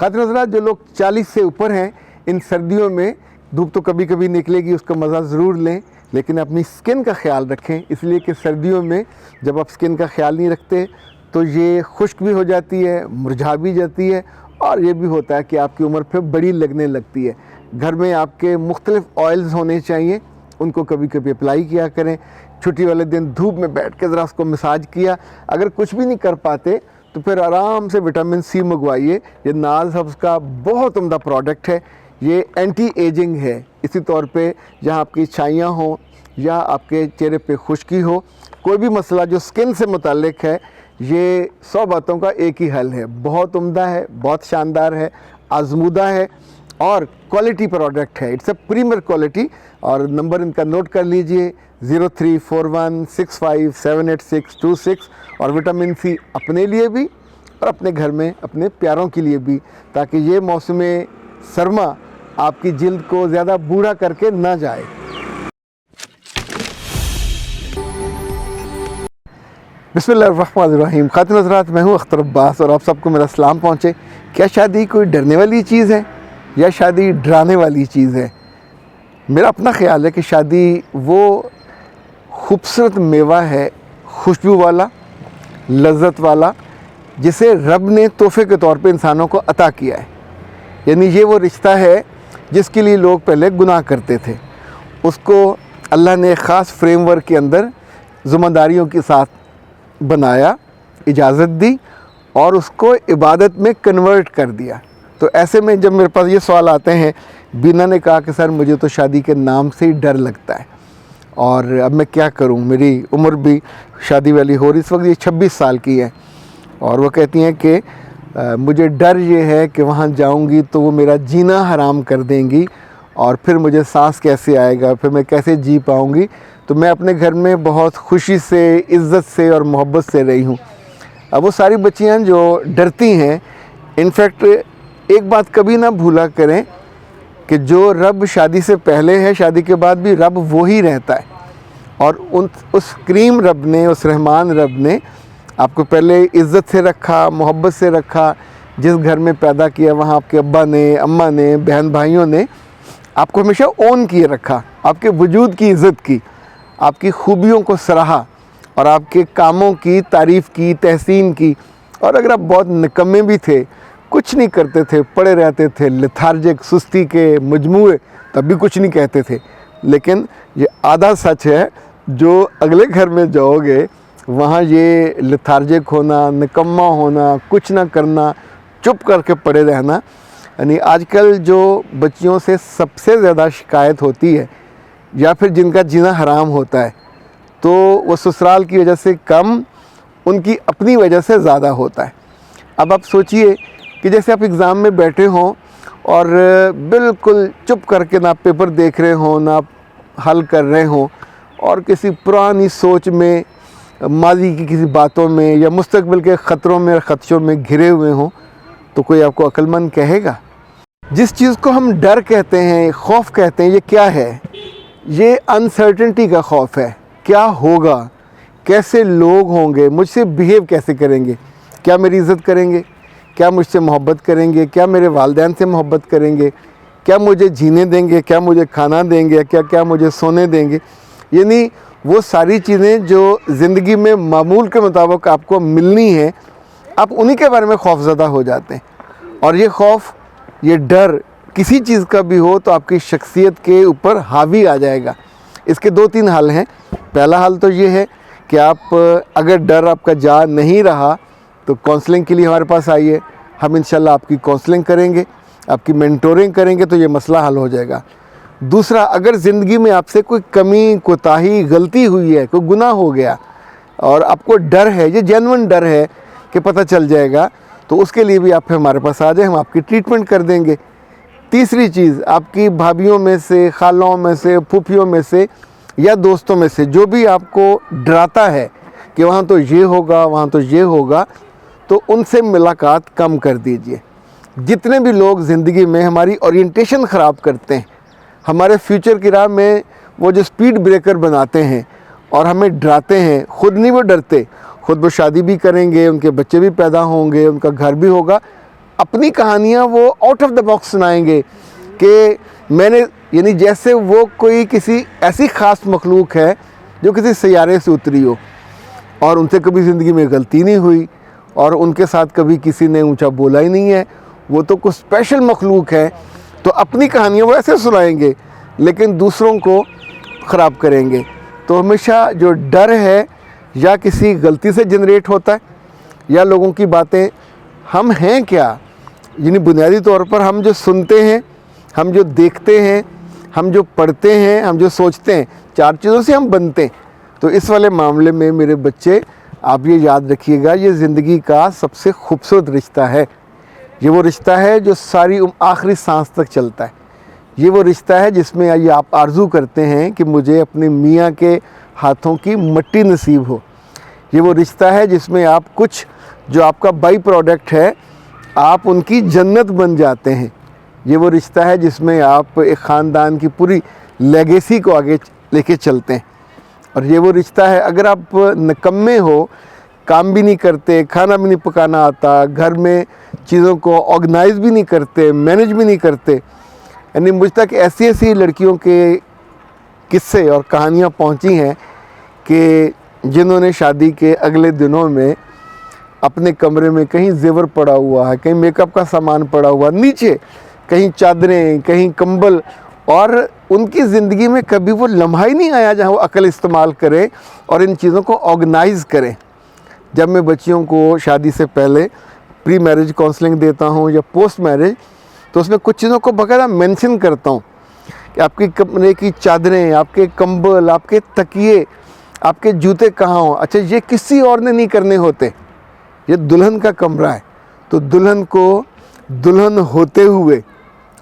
खातिन हज़रात, जो लोग 40 से ऊपर हैं, इन सर्दियों में धूप तो कभी कभी निकलेगी, उसका मज़ा ज़रूर लें, लेकिन अपनी स्किन का ख्याल रखें। इसलिए कि सर्दियों में जब आप स्किन का ख्याल नहीं रखते तो ये खुश्क भी हो जाती है, मुरझा भी जाती है, और ये भी होता है कि आपकी उम्र फिर बड़ी लगने लगती है। घर में आपके मुख्तलिफ ऑयल्स होने चाहिए, उनको कभी कभी अप्लाई किया करें। छुट्टी वाले दिन धूप में बैठ के ज़रा उसको मसाज किया। अगर कुछ भी नहीं कर पाते तो फिर आराम से विटामिन सी मंगवाइए। ये नाज हब्स का बहुत उम्दा प्रोडक्ट है, ये एंटी एजिंग है। इसी तौर पे जहाँ आपकी छाइयाँ हों या आपके चेहरे पे खुश्की हो, कोई भी मसला जो स्किन से मुताल्लिक है, ये 100 बातों का एक ही हल है। बहुत उम्दा है, बहुत शानदार है, आजमूदा है और क्वालिटी प्रोडक्ट है। It's a premier quality. और नंबर इनका नोट कर लीजिए 0341657826, और विटामिन सी अपने लिए भी और अपने घर में अपने प्यारों के लिए भी, ताकि ये मौसम सरमा आपकी जिल्द को ज़्यादा बूढ़ा करके ना जाए। बिस्मिल्लाहिर्रहमानिर्रहीम। खातिन हज़रात, मैं हूँ अख्तर अब्बास और आप सबको मेरा सलाम पहुँचे। क्या शादी कोई डरने वाली चीज़ है या शादी डराने वाली चीज़ है? मेरा अपना ख्याल है कि शादी वो खूबसूरत मेवा है, खुशबू वाला, लज़्ज़त वाला, जिसे रब ने तोहफ़े के तौर पे इंसानों को अता किया है। यानी ये वो रिश्ता है जिसके लिए लोग पहले गुनाह करते थे, उसको अल्लाह ने ख़ास फ्रेमवर्क के अंदर ज़िम्मेदारियों के साथ बनाया, इजाज़त दी और उसको इबादत में कन्वर्ट कर दिया। तो ऐसे में जब मेरे पास ये सवाल आते हैं, बीना ने कहा कि सर मुझे तो शादी के नाम से ही डर लगता है और अब मैं क्या करूं, मेरी उम्र भी शादी वाली हो रही, इस वक्त ये 26 साल की है, और वो कहती हैं कि मुझे डर ये है कि वहाँ जाऊंगी तो वो मेरा जीना हराम कर देंगी और फिर मुझे सांस कैसे आएगा, फिर मैं कैसे जी पाऊंगी। तो मैं अपने घर में बहुत खुशी से, इज़्ज़त से और मोहब्बत से रही हूँ। अब वो सारी बच्चियाँ जो डरती हैं, इनफैक्ट एक बात कभी ना भूला करें कि जो रब शादी से पहले है, शादी के बाद भी रब वो ही रहता है। और उस करीम रब ने, उस रहमान रब ने आपको पहले इज़्ज़त से रखा, मोहब्बत से रखा। जिस घर में पैदा किया वहाँ आपके अब्बा ने, अम्मा ने, बहन भाइयों ने आपको हमेशा ओन किए रखा, आपके वजूद की इज़्ज़त की, आपकी खूबियों को सराहा और आपके कामों की तारीफ़ की, तहसीन की। और अगर आप बहुत निकम्मे भी थे, कुछ नहीं करते थे, पड़े रहते थे, लेथार्जिक, सुस्ती के मजमूए, तब भी कुछ नहीं कहते थे। लेकिन ये आधा सच है, जो अगले घर में जाओगे वहाँ ये लेथार्जिक होना, निकम्मा होना, कुछ ना करना, चुप करके पड़े रहना। यानी आजकल जो बच्चियों से सबसे ज़्यादा शिकायत होती है या फिर जिनका जीना हराम होता है, तो वो ससुराल की वजह से कम, उनकी अपनी वजह से ज़्यादा होता है। अब आप सोचिए कि जैसे आप एग्ज़ाम में बैठे हों और बिल्कुल चुप करके ना पेपर देख रहे हों, ना हल कर रहे हों, और किसी पुरानी सोच में, माजी की किसी बातों में या मुस्तकबिल के ख़तरों में और ख़दशों में घिरे हुए हों, तो कोई आपको अक्लमंद कहेगा? जिस चीज़ को हम डर कहते हैं, खौफ कहते हैं, ये क्या है? ये अनसर्टेनिटी का खौफ है। क्या होगा, कैसे लोग होंगे, मुझसे बिहेव कैसे करेंगे, क्या मेरी इज़्ज़त करेंगे, क्या मुझसे मोहब्बत करेंगे, क्या मेरे वालिदैन से मोहब्बत करेंगे, क्या मुझे जीने देंगे, क्या मुझे खाना देंगे, क्या मुझे सोने देंगे। यानी वो सारी चीज़ें जो ज़िंदगी में मामूल के मुताबिक आपको मिलनी है, आप उन्हीं के बारे में खौफज़दा हो जाते हैं। और ये खौफ, ये डर किसी चीज़ का भी हो तो आपकी शख्सियत के ऊपर हावी आ जाएगा। इसके 2-3 हल हैं। पहला हल तो ये है कि आप, अगर डर आपका जा नहीं रहा तो काउंसलिंग के लिए हमारे पास आइए, हम इंशाल्लाह आपकी काउंसलिंग करेंगे, आपकी मेंटोरिंग करेंगे, तो ये मसला हल हो जाएगा। दूसरा, अगर ज़िंदगी में आपसे कोई कमी, कोताही, गलती हुई है, कोई गुनाह हो गया और आपको डर है, ये जेन्युइन डर है कि पता चल जाएगा, तो उसके लिए भी आप हमारे पास आ जाए, हम आपकी ट्रीटमेंट कर देंगे। तीसरी चीज़, आपकी भाभीयों में से, खालों में से, फूफियों में से या दोस्तों में से जो भी आपको डराता है कि वहाँ तो ये होगा, वहाँ तो ये होगा, तो उनसे मुलाकात कम कर दीजिए। जितने भी लोग ज़िंदगी में हमारी ओरिएंटेशन ख़राब करते हैं, हमारे फ्यूचर की राह में वो जो स्पीड ब्रेकर बनाते हैं और हमें डराते हैं, ख़ुद नहीं वो डरते, ख़ुद वो शादी भी करेंगे, उनके बच्चे भी पैदा होंगे, उनका घर भी होगा, اپنی کہانیاں وہ آؤٹ آف دا باکس سنائیں گے کہ میں نے یعنی جیسے وہ کوئی کسی ایسی خاص مخلوق ہے جو کسی سیارے سے اتری ہو اور ان سے کبھی زندگی میں غلطی نہیں ہوئی اور ان کے ساتھ کبھی کسی نے اونچا بولا ہی نہیں ہے، وہ تو کچھ اسپیشل مخلوق ہے. تو اپنی کہانیاں وہ ایسے سنائیں گے لیکن دوسروں کو خراب کریں گے. تو ہمیشہ جو ڈر ہے یا کسی غلطی سے جنریٹ ہوتا ہے یا لوگوں کی باتیں، ہم ہیں کیا، یعنی بنیادی طور پر ہم جو سنتے ہیں، ہم جو دیکھتے ہیں، ہم جو پڑھتے ہیں، ہم جو سوچتے ہیں، 4 چیزوں سے ہم بنتے ہیں. تو اس والے معاملے میں میرے بچے آپ یہ یاد رکھیے گا، یہ زندگی کا سب سے خوبصورت رشتہ ہے. یہ وہ رشتہ ہے جو ساری آخری سانس تک چلتا ہے. یہ وہ رشتہ ہے جس میں یہ آپ آرزو کرتے ہیں کہ مجھے اپنے میاں کے ہاتھوں کی مٹی نصیب ہو. یہ وہ رشتہ ہے جس میں آپ کچھ جو آپ کا بائی پروڈکٹ ہے آپ ان کی جنت بن جاتے ہیں. یہ وہ رشتہ ہے جس میں آپ ایک خاندان کی پوری لیگیسی کو آگے لے کے چلتے ہیں. اور یہ وہ رشتہ ہے اگر آپ نکمے ہو، کام بھی نہیں کرتے، کھانا بھی نہیں پکانا آتا، گھر میں چیزوں کو آرگنائز بھی نہیں کرتے، مینج بھی نہیں کرتے، یعنی مجھ تک ایسی ایسی لڑکیوں کے قصے اور کہانیاں پہنچی ہیں کہ جنہوں نے شادی کے اگلے دنوں میں اپنے کمرے میں کہیں زیور پڑا ہوا ہے، کہیں میک اپ کا سامان پڑا ہوا، نیچے کہیں چادریں، کہیں کمبل، اور ان کی زندگی میں کبھی وہ لمحہ ہی نہیں آیا جہاں وہ عقل استعمال کریں اور ان چیزوں کو آرگنائز کریں. جب میں بچیوں کو شادی سے پہلے پری میرج کونسلنگ دیتا ہوں یا پوسٹ میرج، تو اس میں کچھ چیزوں کو باقاعدہ مینشن کرتا ہوں کہ آپ کی کمرے کی چادریں، آپ کے کمبل، آپ کے تکیے، آپ کے جوتے کہاں ہوں. اچھا یہ کسی اور نے نہیں کرنے ہوتے، یہ دلہن کا کمرہ ہے، تو دلہن کو دلہن ہوتے ہوئے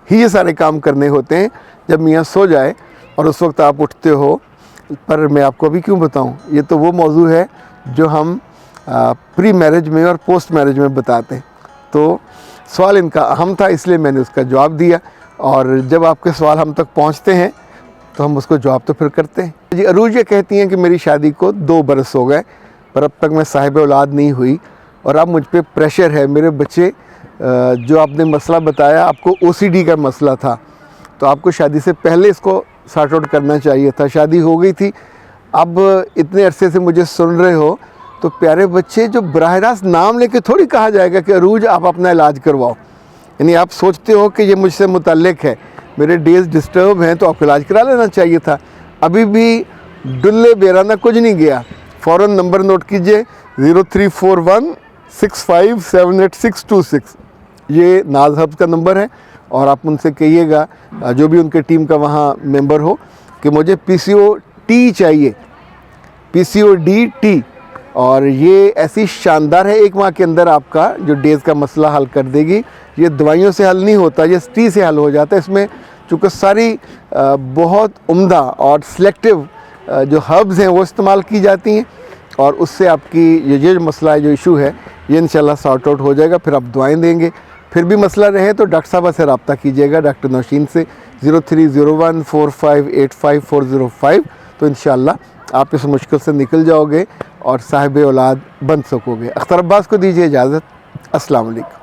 ہی یہ سارے کام کرنے ہوتے ہیں. جب میاں سو جائے اور اس وقت آپ اٹھتے ہو. پر میں آپ کو ابھی کیوں بتاؤں، یہ تو وہ موضوع ہے جو ہم پری میرج میں اور پوسٹ میرج میں بتاتے ہیں. تو سوال ان کا اہم تھا اس لیے میں نے اس کا جواب دیا، اور جب آپ کے سوال ہم تک پہنچتے ہیں تو ہم اس کو جواب تو پھر کرتے ہیں. جی عروج یہ کہتی ہیں کہ میری شادی کو 2 برس ہو گئے پر اب تک میں صاحب اولاد نہیں ہوئی اور اب مجھ پہ پریشر ہے. میرے بچے جو آپ نے مسئلہ بتایا آپ کو OCD کا مسئلہ تھا، تو آپ کو شادی سے پہلے اس کو سارٹ آؤٹ کرنا چاہیے تھا. شادی ہو گئی تھی، اب اتنے عرصے سے مجھے سن رہے ہو تو پیارے بچے جو براہ راست نام لے کے تھوڑی کہا جائے گا کہ عروج آپ اپنا علاج کرواؤ. یعنی آپ سوچتے ہو کہ یہ مجھ سے متعلق ہے، میرے ڈیز ڈسٹرب ہیں تو آپ علاج کرا لینا چاہیے تھا. ابھی بھی ڈلے بیرانہ کچھ نہیں گیا. فوراً نمبر نوٹ کیجئے 0341657826. یہ ناز ہبز کا نمبر ہے، اور آپ ان سے کہیے گا جو بھی ان کے ٹیم کا وہاں ممبر ہو کہ مجھے PCOT چاہیے، PCOD. اور یہ ایسی شاندار ہے 1 ماہ کے اندر آپ کا جو ڈیز کا مسئلہ حل کر دے گی. یہ دوائیوں سے حل نہیں ہوتا، یہ ٹی سے حل ہو جاتا ہے. اس میں چونکہ ساری بہت عمدہ اور سلیکٹیو جو ہربز ہیں وہ استعمال کی جاتی ہیں، اور اس سے آپ کی یہ جو مسئلہ ہے، جو ایشو ہے، یہ انشاءاللہ سارٹ آؤٹ ہو جائے گا. پھر آپ دعائیں دیں گے. پھر بھی مسئلہ رہے تو ڈاکٹر صاحبہ سے رابطہ کیجیے گا، ڈاکٹر نوشین سے 030145854505. تو انشاءاللہ آپ اس مشکل سے نکل جاؤ گے اور صاحب اولاد بن سکو گے. اختر عباس کو دیجیے اجازت. السلام علیکم.